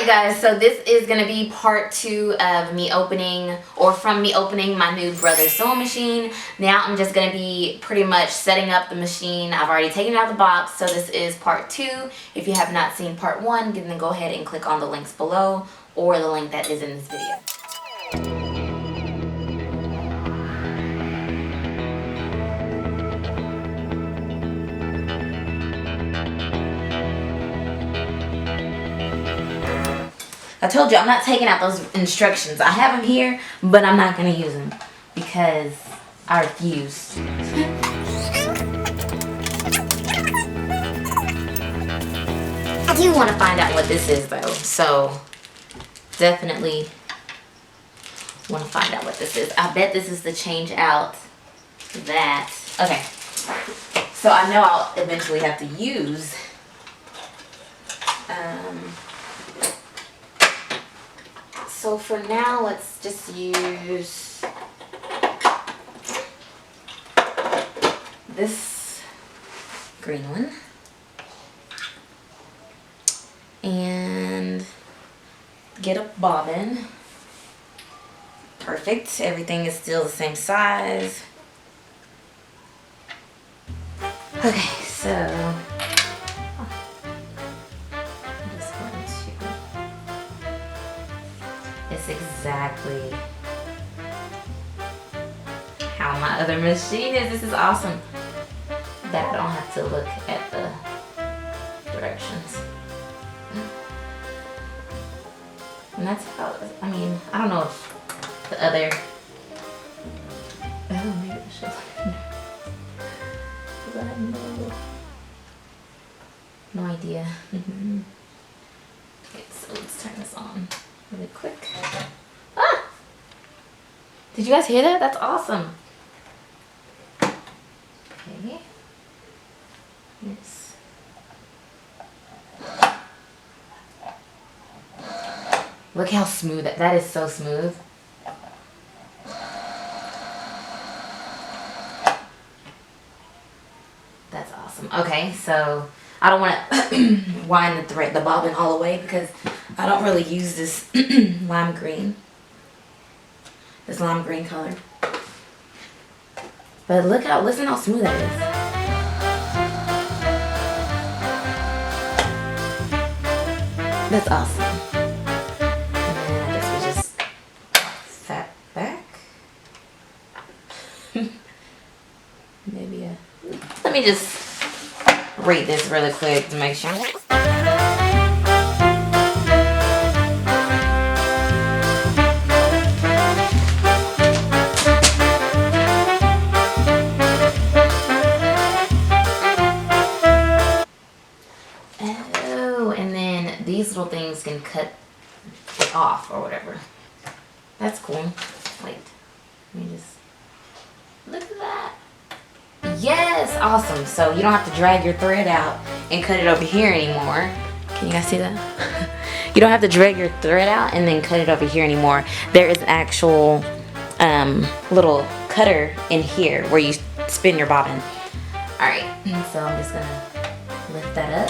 Alright guys, so this is going to be part 2 of me opening, or from me opening my new Brother sewing machine. Now I'm just going to be pretty much setting up the machine. I've already taken it out of the box, so this is part 2. If you have not seen part 1, then go ahead and click on the links below, or the link that is in this video. I told you I'm not taking out those instructions. I have them here, but I'm not going to use them because I refuse. I do want to find out what this is though, so definitely want to find out what this is. I bet this is to change out that. Okay, so I know I'll eventually have to use so for now, let's just use this green one and get a bobbin. Perfect. Everything is still the same size. Okay, so it's exactly how my other machine is. This is awesome that I don't have to look at the directions. And that's how, I mean, I don't know if the other, oh, maybe I should look at no idea. Okay, so let's turn this on really quick. Ah! Did you guys hear that? That's awesome. Okay. Yes. Look how smooth that is. So smooth. That's awesome. Okay, so I don't want to wind the bobbin all the way because I don't really use this lime green color. But listen how smooth that is. That's awesome. And then I guess we just fat back. Maybe let me just rate this really quick to make sure. Oh, and then these little things can cut it off or whatever. That's cool. Wait, let me just look at that. Yes, awesome. So you don't have to drag your thread out and cut it over here anymore. Can you guys see that? You don't have to drag your thread out and then cut it over here anymore. There is an actual little cutter in here where you spin your bobbin. Alright, so I'm just gonna lift that up.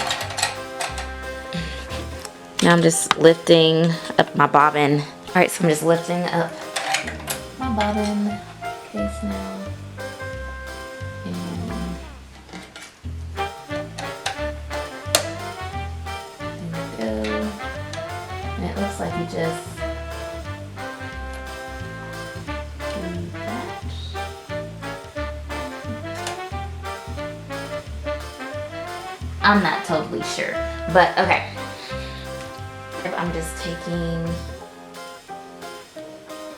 Now I'm just lifting up my bobbin. Alright, so I'm just lifting up my bobbin case now. Like you just do that. I'm not totally sure, but okay. I'm just taking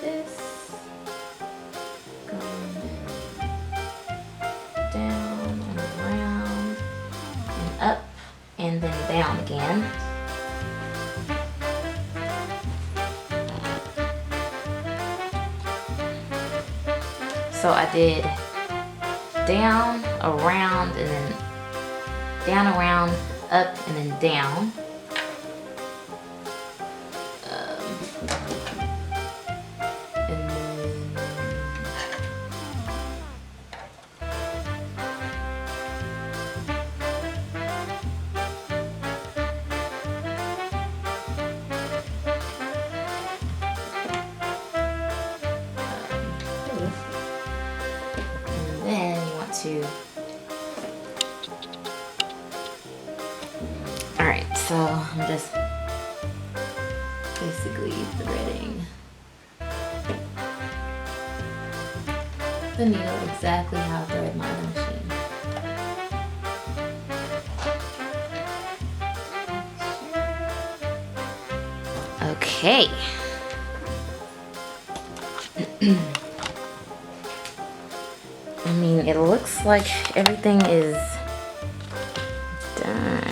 this, going down and around and up and then down again. So I did down, around, and then down, around, up, and then down. And then so I'm just basically threading the needle exactly how I thread my other machine. Okay. I mean, it looks like everything is done.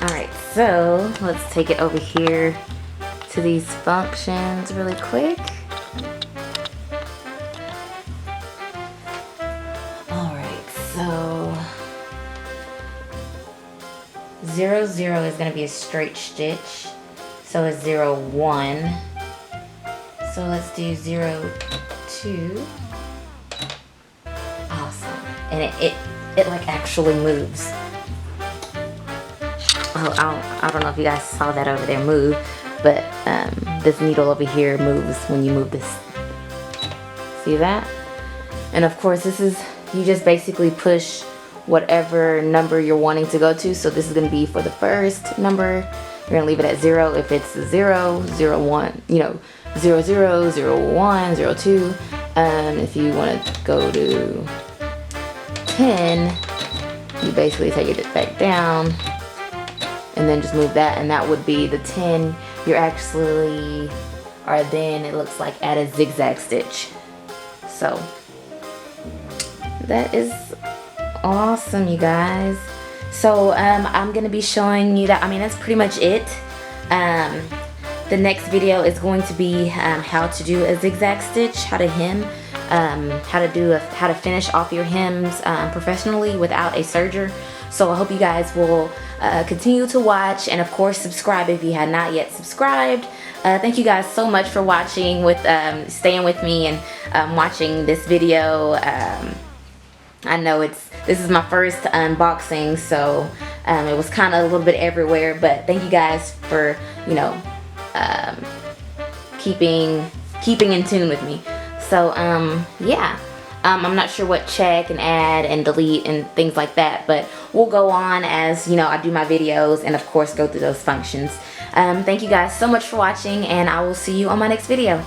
Alright, so let's take it over here to these functions really quick. Alright, so 0, 0 is going to be a straight stitch. So it's 0, 1. So let's do 0, 2. Awesome. And it like actually moves. Oh, I don't know if you guys saw that over there move, but this needle over here moves when you move this. See that? And of course, this is, you just basically push whatever number you're wanting to go to. So this is going to be for the first number. You're going to leave it at 0 if it's 0, 0, 1, you know, 0, 0, 0, 1, 0, 2. If you want to go to 10, you basically take it back down and then just move that, and that would be the 10. You're actually, or then it looks like at a zigzag stitch. So that is awesome, you guys. So I'm gonna be showing you that. I mean, that's pretty much it. The next video is going to be how to do a zigzag stitch, how to hem, how to finish off your hems professionally without a serger. So I hope you guys will continue to watch, and of course subscribe if you have not yet subscribed. Thank you guys so much for watching, with staying with me and watching this video. I know this is my first unboxing, so it was kind of a little bit everywhere, but thank you guys for, you know, keeping in tune with me. So yeah, I'm not sure what check and add and delete and things like that, but we'll go on as, you know, I do my videos and of course go through those functions. Thank you guys so much for watching, and I will see you on my next video.